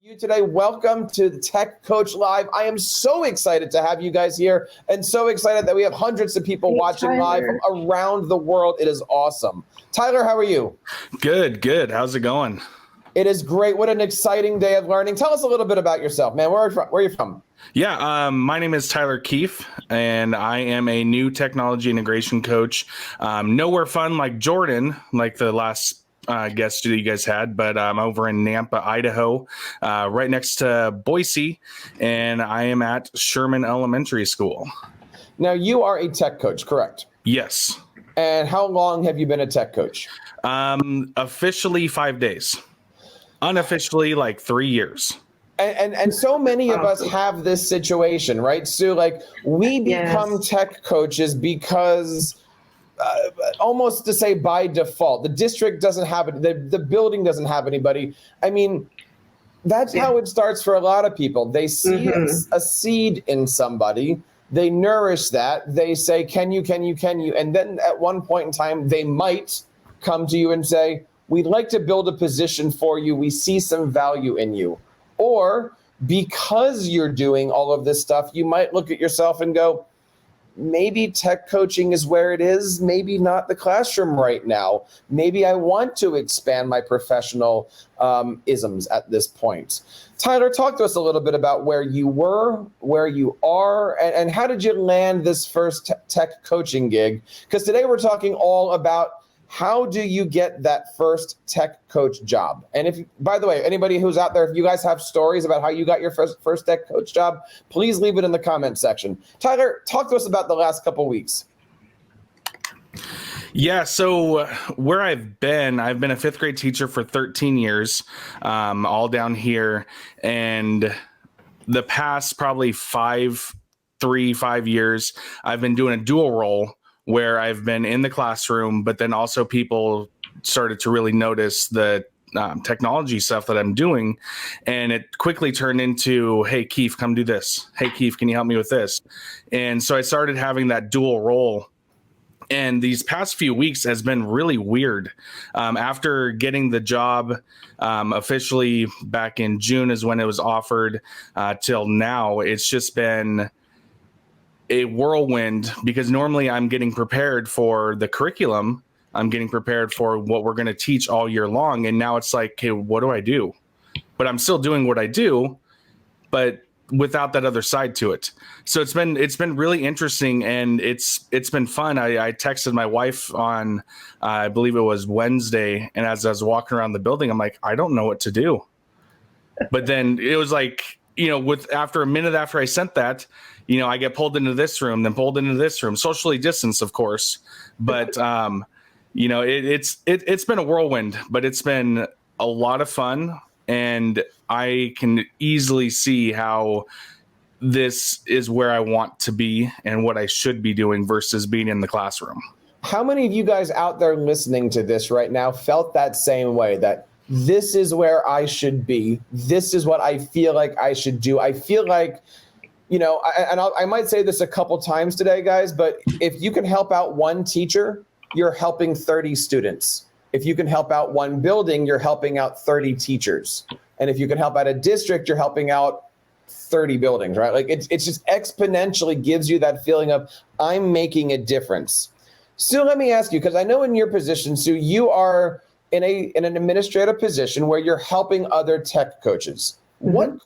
You today. Welcome to the Tech Coach Live. I am so excited to have you guys here and so excited that we have hundreds of people watching live from around the world. It is awesome. Tyler, how are you? Good. How's it going? It is great. What an exciting day of learning. Tell us a little bit about yourself, man. Where are you from? Yeah, my name is Tyler Keefe, and I am a new technology integration coach. Nowhere fun like Jordan, like the last guest that you guys had, but I'm over in Nampa, Idaho, right next to Boise, and I am at Sherman Elementary School. Now, you are a tech coach, correct? Yes. And how long have you been a tech coach? Officially 5 days. Unofficially, like 3 years. And so many of us have this situation, right, Sue? Like, we become tech coaches because almost to say by default, the district doesn't have it, the building doesn't have anybody. I mean, that's how it starts for a lot of people. They see a seed in somebody, they nourish that, they say, can you? And then at one point in time, they might come to you and say, we'd like to build a position for you. We see some value in you. Or because you're doing all of this stuff, you might look at yourself and go, maybe tech coaching is where it is, maybe not the classroom right now. Maybe I want to expand my professional isms at this point. Tyler, talk to us a little bit about where you were, where you are, and how did you land this first tech coaching gig? Because today we're talking all about how do you get that first tech coach job? And if, by the way, anybody who's out there, if you guys have stories about how you got your first tech coach job, please leave it in the comment section. Tyler, talk to us about the last couple of weeks. Yeah, so where I've been a fifth grade teacher for 13 years, all down here. And the past probably 5 years, I've been doing a dual role where I've been in the classroom, but then also people started to really notice the technology stuff that I'm doing. And it quickly turned into, hey, Keefe, come do this. Hey, Keefe, can you help me with this? And so I started having that dual role. And these past few weeks has been really weird. After getting the job officially back in June is when it was offered, till now, it's just been a whirlwind, because normally I'm getting prepared for the curriculum. I'm getting prepared for what we're going to teach all year long. And now it's like, okay, what do I do? But I'm still doing what I do, but without that other side to it. So it's been really interesting, and it's been fun. I texted my wife on, I believe it was Wednesday. And as I was walking around the building, I'm like, I don't know what to do. But then it was like, after a minute after I sent that, I get pulled into this room, then pulled into this room, socially distanced, of course. But, it's been a whirlwind, but it's been a lot of fun. And I can easily see how this is where I want to be and what I should be doing versus being in the classroom. How many of you guys out there listening to this right now felt that same way, that this is where I should be? This is what I feel like I should do. I feel like, I might say this a couple times today, guys, but if you can help out one teacher, you're helping 30 students. If you can help out one building, you're helping out 30 teachers. And if you can help out a district, you're helping out 30 buildings, right? Like it's just exponentially gives you that feeling of, I'm making a difference. Sue, let me ask you, because I know in your position, Sue, you are in an administrative position where you're helping other tech coaches. What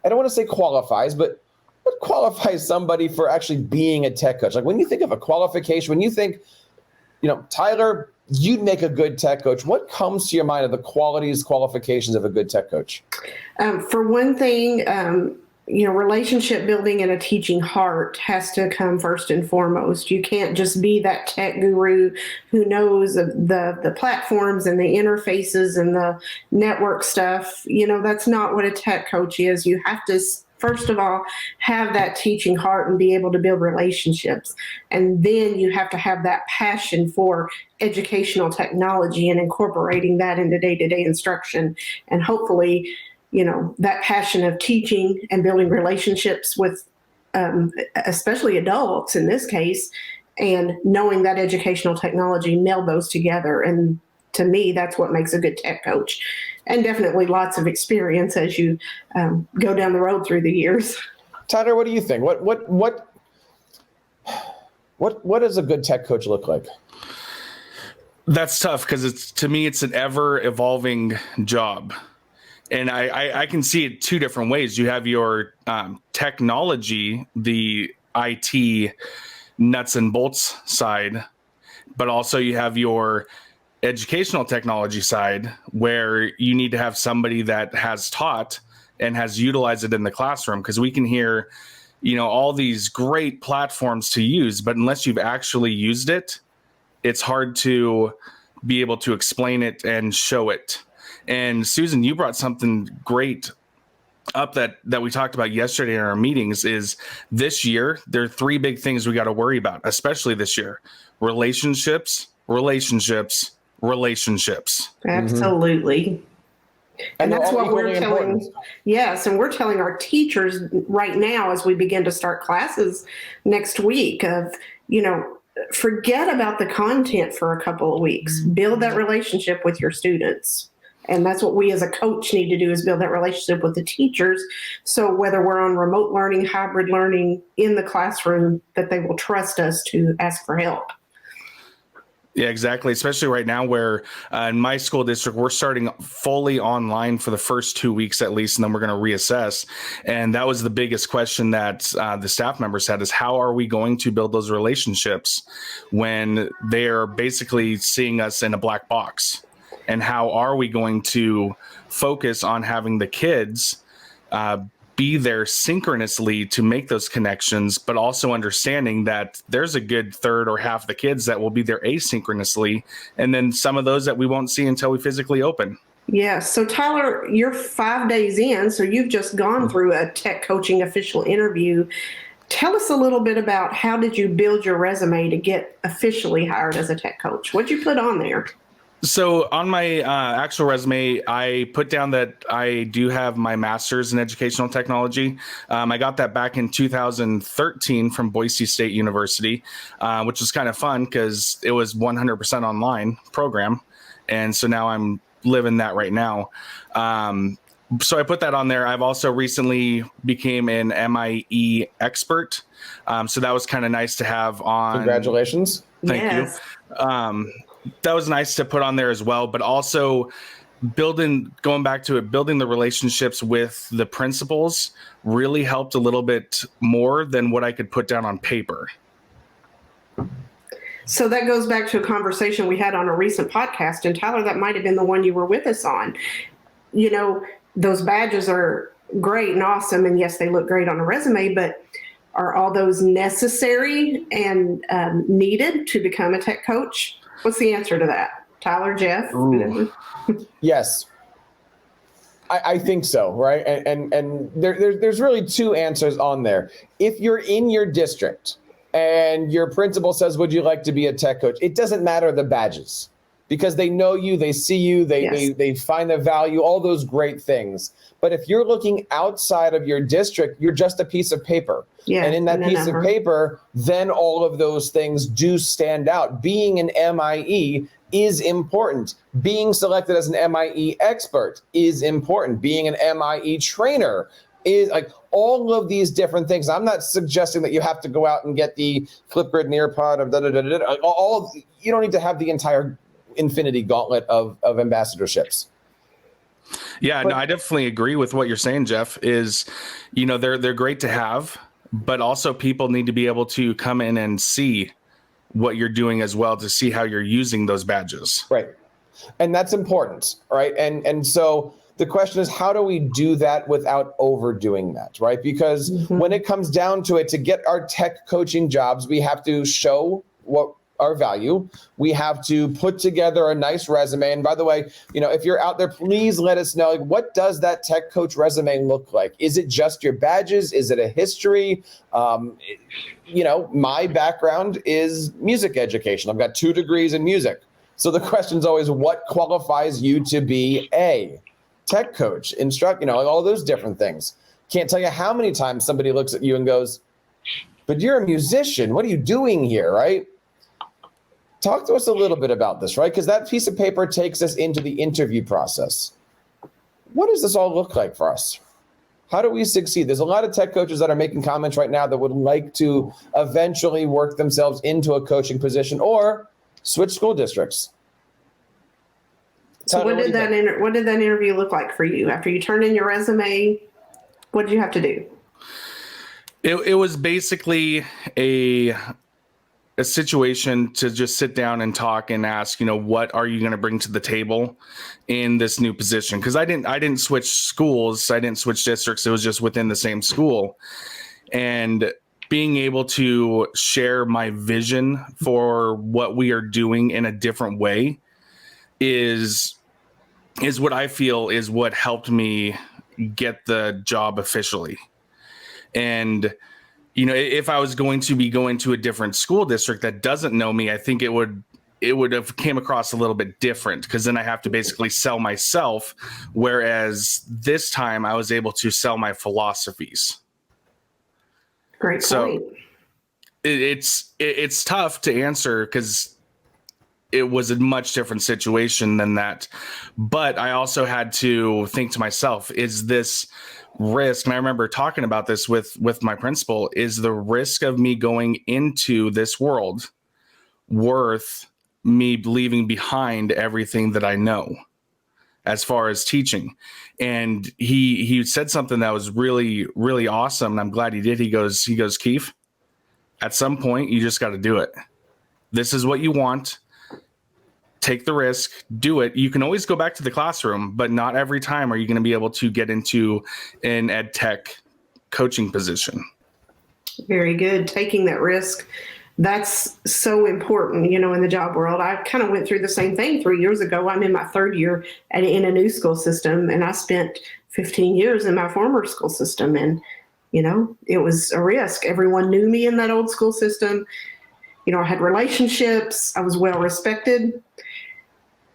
I don't want to say qualifies, but what qualifies somebody for actually being a tech coach? Like when you think of a qualification, when you think, Tyler, you'd make a good tech coach, what comes to your mind of the qualifications of a good tech coach? For one thing, relationship building and a teaching heart has to come first and foremost. You can't just be that tech guru who knows the platforms and the interfaces and the network stuff. That's not what a tech coach is. You have to, first of all, have that teaching heart and be able to build relationships. And then you have to have that passion for educational technology and incorporating that into day-to-day instruction. And hopefully, that passion of teaching and building relationships with especially adults in this case, and knowing that educational technology, meld those together. And to me, that's what makes a good tech coach, and definitely lots of experience as you go down the road through the years. Tyler, what do you think? What does a good tech coach look like? That's tough because to me, it's an ever evolving job. And I can see it two different ways. You have your technology, the IT nuts and bolts side, but also you have your educational technology side where you need to have somebody that has taught and has utilized it in the classroom, because we can hear, all these great platforms to use, but unless you've actually used it, it's hard to be able to explain it and show it. And Susan, you brought something great up that we talked about yesterday in our meetings. Is this year, there are three big things we got to worry about, especially this year: relationships. Absolutely. And that's what we're telling. Important. Yes. And we're telling our teachers right now, as we begin to start classes next week, of, forget about the content for a couple of weeks, build that relationship with your students. And that's what we as a coach need to do, is build that relationship with the teachers. So whether we're on remote learning, hybrid learning, in the classroom, that they will trust us to ask for help. Yeah, exactly. Especially right now where in my school district, we're starting fully online for the first 2 weeks at least, and then we're going to reassess. And that was the biggest question that the staff members had, is how are we going to build those relationships when they're basically seeing us in a black box? And how are we going to focus on having the kids be there synchronously to make those connections, but also understanding that there's a good third or half the kids that will be there asynchronously, and then some of those that we won't see until we physically open. Yes. So Tyler, you're 5 days in, so you've just gone through a tech coaching official interview. Tell us a little bit about, how did you build your resume to get officially hired as a tech coach? What'd you put on there? So on my actual resume, I put down that I do have my master's in educational technology. I got that back in 2013 from Boise State University, which was kind of fun because it was 100% online program. And so now I'm living that right now. So I put that on there. I've also recently became an MIE expert. So that was kind of nice to have on. Congratulations. Thank you. That was nice to put on there as well, but also going back to it, building the relationships with the principals really helped a little bit more than what I could put down on paper. So that goes back to a conversation we had on a recent podcast, and Tyler, that might have been the one you were with us on. Those badges are great and awesome, and yes, they look great on a resume, but are all those necessary and needed to become a tech coach? What's the answer to that? Tyler, Jeff? Yes. I think so, right? And there's really two answers on there. If you're in your district and your principal says, would you like to be a tech coach? It doesn't matter the badges, because they know you, they see you, they find the value, all those great things. But if you're looking outside of your district, you're just a piece of paper. Yeah, and in that piece of paper, then all of those things do stand out. Being an MIE is important. Being selected as an MIE expert is important. Being an MIE trainer is, like, all of these different things. I'm not suggesting that you have to go out and get the Flipgrid Nearpod of you don't need to have the entire infinity gauntlet of ambassadorships. Yeah, no, I definitely agree with what you're saying, Jeff. Is, they're great to have, but also people need to be able to come in and see what you're doing as well, to see how you're using those badges. Right. And that's important, right? And so the question is, how do we do that without overdoing that, right? Because when it comes down to it, to get our tech coaching jobs, we have to show what our value. We have to put together a nice resume. And by the way, if you're out there, please let us know, what does that tech coach resume look like? Is it just your badges? Is it a history? My background is music education. I've got 2 degrees in music. So the question is always, what qualifies you to be a tech coach, all those different things. Can't tell you how many times somebody looks at you and goes, but you're a musician. What are you doing here, right? Talk to us a little bit about this, right? Because that piece of paper takes us into the interview process. What does this all look like for us? How do we succeed? There's a lot of tech coaches that are making comments right now that would like to eventually work themselves into a coaching position or switch school districts. So what did that interview look like for you? After you turned in your resume, what did you have to do? It was basically a situation to just sit down and talk and ask, what are you going to bring to the table in this new position? Because I didn't switch schools, I didn't switch districts. It was just within the same school, and being able to share my vision for what we are doing in a different way is what I feel is what helped me get the job officially. And if I was going to be going to a different school district that doesn't know me, I think it would have came across a little bit different, because then I have to basically sell myself. Whereas this time I was able to sell my philosophies. Great point. So it's tough to answer because it was a much different situation than that. But I also had to think to myself, is this risk, and I remember talking about this with my principal, is the risk of me going into this world worth me leaving behind everything that I know as far as teaching? And he said something that was really, really awesome, and I'm glad he did. He goes, Keith, at some point you just got to do it. This is what you want. Take the risk, do it. You can always go back to the classroom, but not every time are you going to be able to get into an ed tech coaching position. Very good. Taking that risk. That's so important, in the job world. I kind of went through the same thing 3 years ago. I'm in my third year in a new school system, and I spent 15 years in my former school system. And, it was a risk. Everyone knew me in that old school system. I had relationships. I was well respected.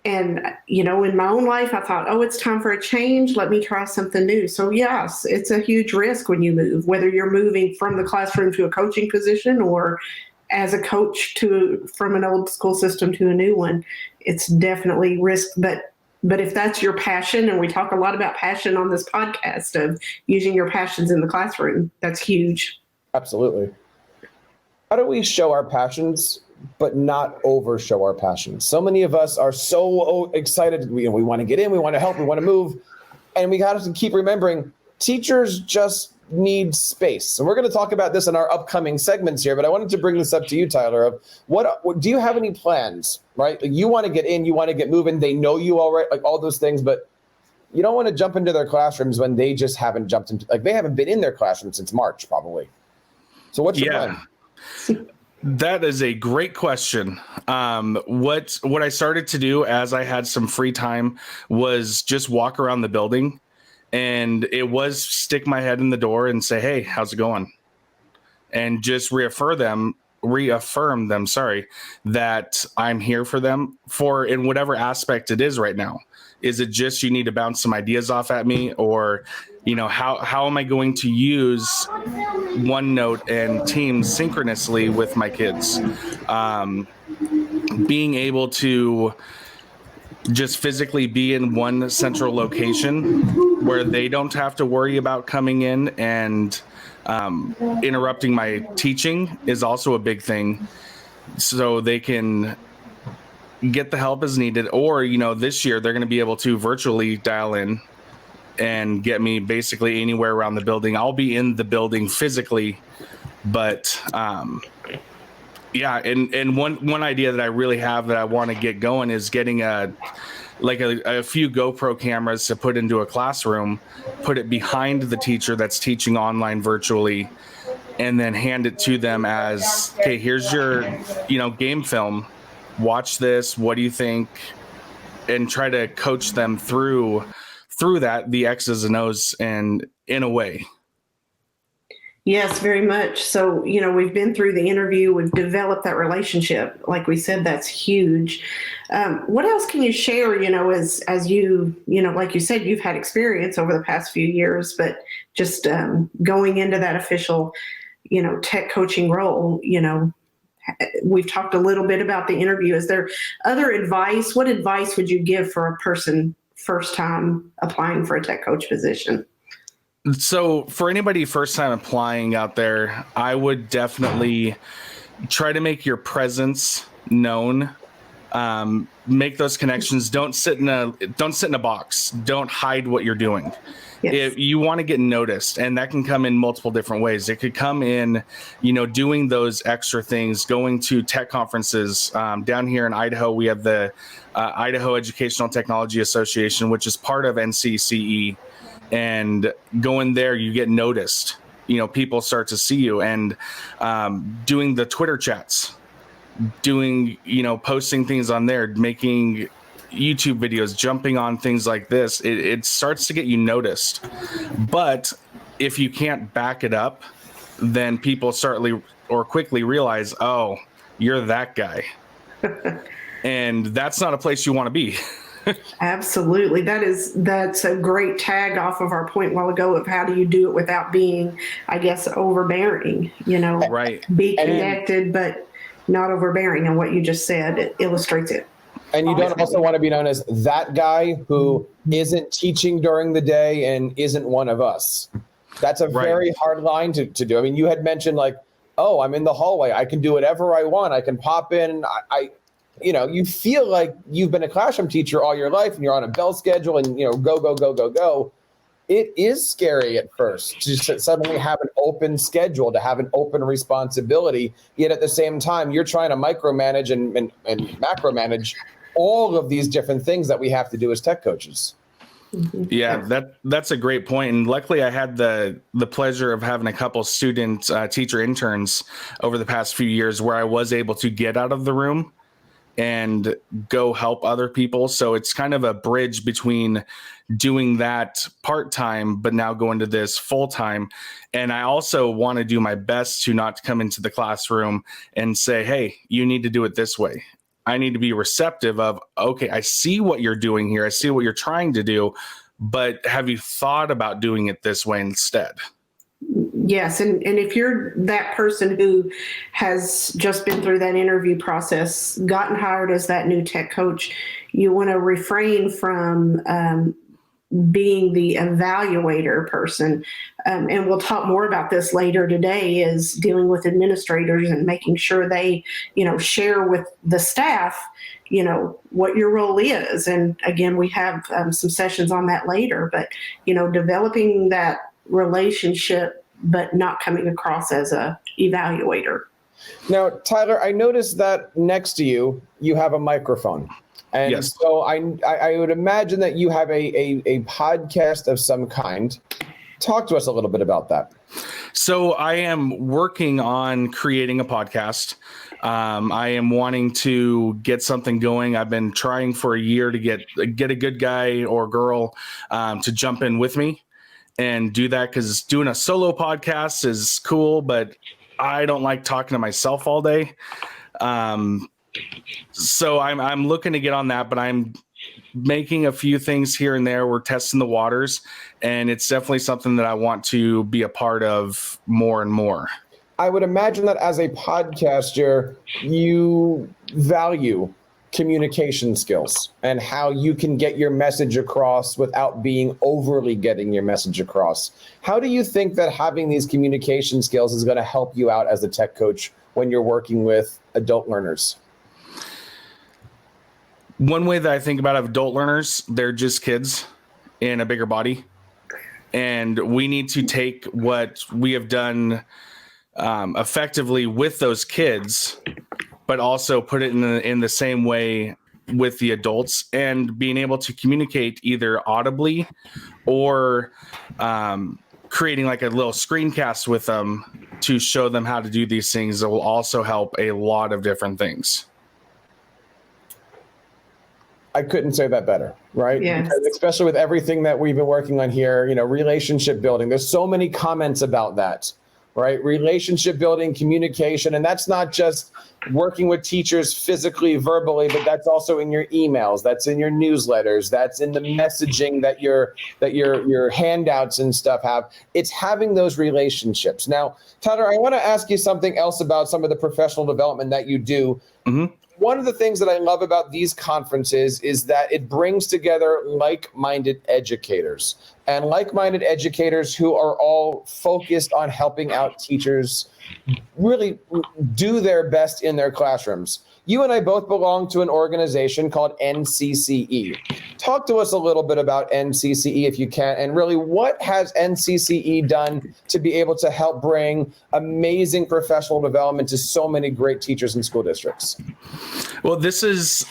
And, in my own life, I thought, it's time for a change. Let me try something new. So, yes, it's a huge risk when you move, whether you're moving from the classroom to a coaching position or as a coach from an old school system to a new one. It's definitely risk. But if that's your passion, and we talk a lot about passion on this podcast of using your passions in the classroom, that's huge. Absolutely. How do we show our passions but not over show our passion? So many of us are so excited. We want to get in, we want to help, we want to move. And we got to keep remembering teachers just need space. And we're going to talk about this in our upcoming segments here, but I wanted to bring this up to you, Tyler, of what do you have any plans, right? Like, you want to get in, you want to get moving. They know you already, like all those things, but you don't want to jump into their classrooms when they just haven't jumped into, like they haven't been in their classroom since March, probably. So what's your plan? That is a great question. What I started to do as I had some free time was just walk around the building, and it was stick my head in the door and say, "Hey, how's it going?" And just reaffirm them, that I'm here for them in whatever aspect it is right now. Is it just you need to bounce some ideas off at me, or how am I going to use OneNote and Teams synchronously with my kids? Being able to just physically be in one central location where they don't have to worry about coming in and interrupting my teaching is also a big thing, so they can get the help as needed. Or this year they're going to be able to virtually dial in and get me basically anywhere around the building. I'll be in the building physically, but and one idea that I really have that I want to get going is getting a few GoPro cameras to put into a classroom, put it behind the teacher that's teaching online virtually, and then hand it to them as, okay, here's your game film, watch this, what do you think, and try to coach them through that, the X's and O's, and in a way. Yes, very much. So, we've been through the interview, we've developed that relationship. Like we said, that's huge. What else can you share, as you, like you said, you've had experience over the past few years, but just going into that official, tech coaching role, we've talked a little bit about the interview. Is there other advice? What advice would you give for a person first time applying for a tech coach position? So for anybody first time applying out there, I would definitely try to make your presence known. Make those connections. Don't sit in a box. Don't hide what you're doing. Yes. If you want to get noticed, and that can come in multiple different ways. It could come in, doing those extra things, going to tech conferences. Down here in Idaho, we have the Idaho Educational Technology Association, which is part of NCCE. And going there, you get noticed. People start to see you, and doing the Twitter chats, posting things on there, making YouTube videos, jumping on things like this, it starts to get you noticed. But if you can't back it up, then people quickly realize, oh, you're that guy. And that's not a place you want to be. Absolutely. That's a great tag off of our point a while ago of how do you do it without being, I guess, overbearing, Right. Be connected, but not overbearing. And what you just said, it illustrates it. And you don't also want to be known as that guy who isn't teaching during the day and isn't one of us. That's a very hard line to do. I mean, you had mentioned oh, I'm in the hallway. I can do whatever I want. I can pop in. You feel like you've been a classroom teacher all your life and you're on a bell schedule and, go, go, go, go, go. It is scary at first to suddenly have an open schedule, to have an open responsibility. Yet at the same time, you're trying to micromanage and macromanage all of these different things that we have to do as tech coaches. Yeah, that's a great point. And luckily I had the pleasure of having a couple student teacher interns over the past few years where I was able to get out of the room and go help other people. So it's kind of a bridge between doing that part-time, but now going to this full-time. And I also want to do my best to not come into the classroom and say, hey, you need to do it this way. I need to be receptive of, okay, I see what you're doing here. I see what you're trying to do, but have you thought about doing it this way instead? Yes. And if you're that person who has just been through that interview process, gotten hired as that new tech coach, you want to refrain from being the evaluator person. And we'll talk more about this later today, is dealing with administrators and making sure they, share with the staff, what your role is. And again, we have some sessions on that later, but, developing that relationship, but not coming across as a evaluator. Now, Tyler, I noticed that next to you, you have a microphone. And yes. So I would imagine that you have a podcast of some kind. Talk to us a little bit about that. So I am working on creating a podcast. I am wanting to get something going. I've been trying for a year to get a good guy or girl to jump in with me and do that, because doing a solo podcast is cool, but I don't like talking to myself all day. So I'm looking to get on that, but I'm making a few things here and there. We're testing the waters, and it's definitely something that I want to be a part of more and more. I would imagine that as a podcaster, you value communication skills and how you can get your message across without being overly getting your message across. How do you think that having these communication skills is going to help you out as a tech coach when you're working with adult learners? One way that I think about adult learners, they're just kids in a bigger body. And we need to take what we have done effectively with those kids, but also put it in the same way with the adults, and being able to communicate either audibly or creating like a little screencast with them to show them how to do these things. That will also help a lot of different things. I couldn't say that better, right? Yes. Because especially with everything that we've been working on here, relationship building. There's so many comments about that. right? Relationship building, communication, and that's not just working with teachers physically, verbally, but that's also in your emails, that's in your newsletters, that's in the messaging that your handouts and stuff have. It's having those relationships. Now, Tyler, I want to ask you something else about some of the professional development that you do. Mm-hmm. One of the things that I love about these conferences is that it brings together like-minded educators and like-minded educators who are all focused on helping out teachers really do their best in their classrooms. You and I both belong to an organization called NCCE. Talk to us a little bit about NCCE if you can, and really what has NCCE done to be able to help bring amazing professional development to so many great teachers in school districts? Well, this is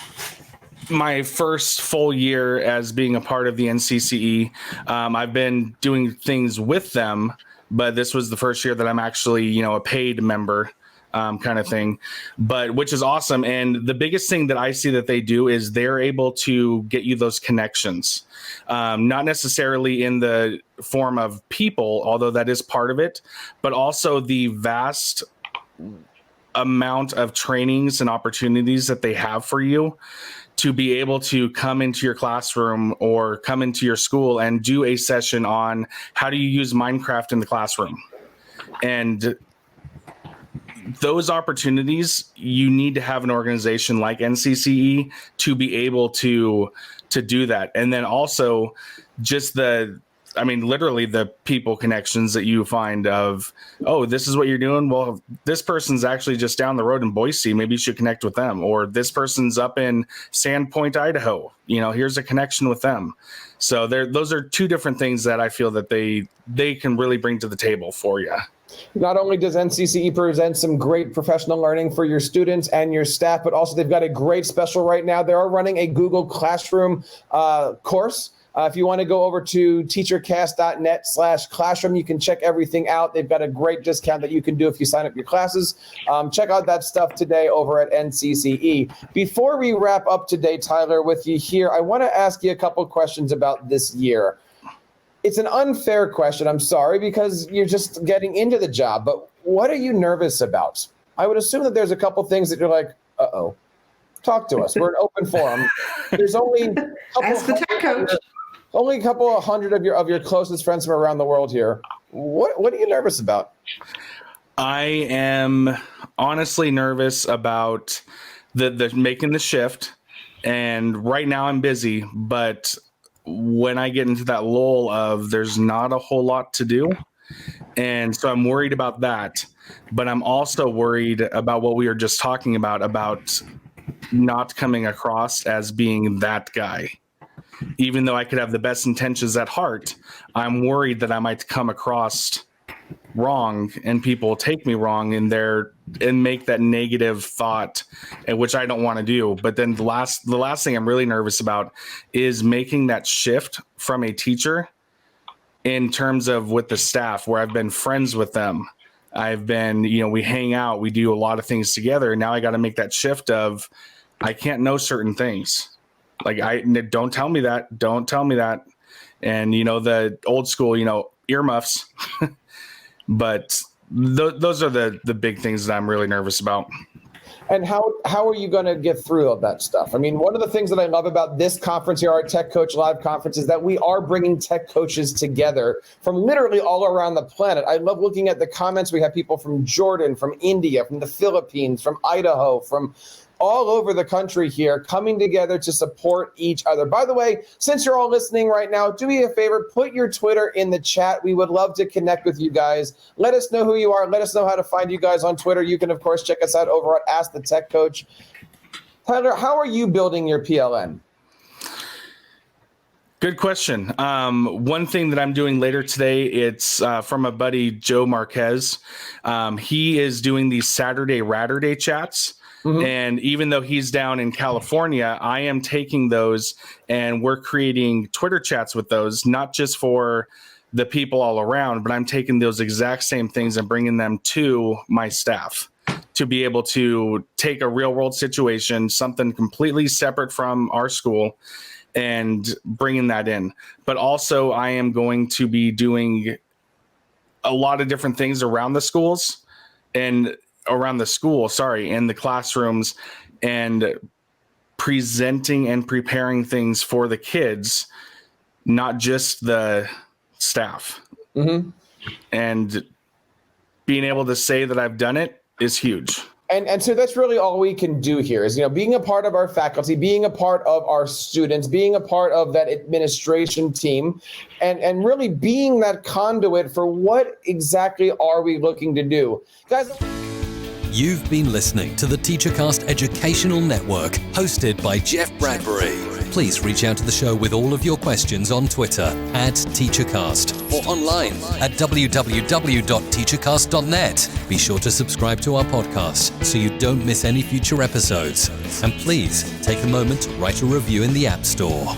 my first full year as being a part of the NCCE. I've been doing things with them, but this was the first year that I'm actually, a paid member. Kind of thing, but which is awesome. And the biggest thing that I see that they do is they're able to get you those connections, not necessarily in the form of people, although that is part of it, but also the vast amount of trainings and opportunities that they have for you to be able to come into your classroom or come into your school and do a session on how do you use Minecraft in the classroom. And those opportunities, you need to have an organization like NCCE to be able to do that. And then also just literally the people connections that you find of, oh, this is what you're doing. Well, this person's actually just down the road in Boise. Maybe you should connect with them. Or this person's up in Sandpoint, Idaho. Here's a connection with them. So those are two different things that I feel that they can really bring to the table for you. Not only does NCCE present some great professional learning for your students and your staff, but also they've got a great special right now. They are running a Google Classroom course. If you want to go over to teachercast.net/classroom, you can check everything out. They've got a great discount that you can do if you sign up your classes. Check out that stuff today over at NCCE. Before we wrap up today, Tyler, with you here, I want to ask you a couple questions about this year. It's an unfair question, I'm sorry, because you're just getting into the job, but what are you nervous about? I would assume that there's a couple things that you're like, uh-oh. Talk to us. We're an open forum. There's only a couple hundred of your closest friends from around the world here. What are you nervous about? I am honestly nervous about the making the shift, and right now I'm busy, but when I get into that lull of there's not a whole lot to do. And so I'm worried about that, but I'm also worried about what we were just talking about not coming across as being that guy. Even though I could have the best intentions at heart, I'm worried that I might come across wrong and people take me wrong and make that negative thought, which I don't want to do. But then the last thing I'm really nervous about is making that shift from a teacher in terms of with the staff, where I've been friends with them. I've been, we hang out, we do a lot of things together. And now I got to make that shift of I can't know certain things. Like don't tell me that. Don't tell me that. And, the old school, earmuffs. But those are the big things that I'm really nervous about. And how are you going to get through all that stuff? I mean, one of the things that I love about this conference here, our Tech Coach Live conference, is that we are bringing tech coaches together from literally all around the planet. I love looking at the comments. We have people from Jordan, from India, from the Philippines, from Idaho, from all over the country here coming together to support each other. By the way, since you're all listening right now, do me a favor, put your Twitter in the chat. We would love to connect with you guys. Let us know who you are. Let us know how to find you guys on Twitter. You can, of course, check us out over at Ask the Tech Coach. Tyler, how are you building your PLN? Good question. One thing that I'm doing later today, it's from a buddy, Joe Marquez. He is doing these Saturday Ratterday chats. Mm-hmm. And even though he's down in California, I am taking those and we're creating Twitter chats with those, not just for the people all around, but I'm taking those exact same things and bringing them to my staff to be able to take a real world situation, something completely separate from our school, and bringing that in. But also I am going to be doing a lot of different things around the schools and around the school, in the classrooms, and presenting and preparing things for the kids, not just the staff. Mm-hmm. And being able to say that I've done it is huge. And so that's really all we can do here is, being a part of our faculty, being a part of our students, being a part of that administration team, and really being that conduit for what exactly are we looking to do. Guys, you've been listening to the TeacherCast Educational Network, hosted by Jeff Bradbury. Please reach out to the show with all of your questions on Twitter @TeacherCast or online at www.teachercast.net. Be sure to subscribe to our podcast so you don't miss any future episodes. And please take a moment to write a review in the App Store.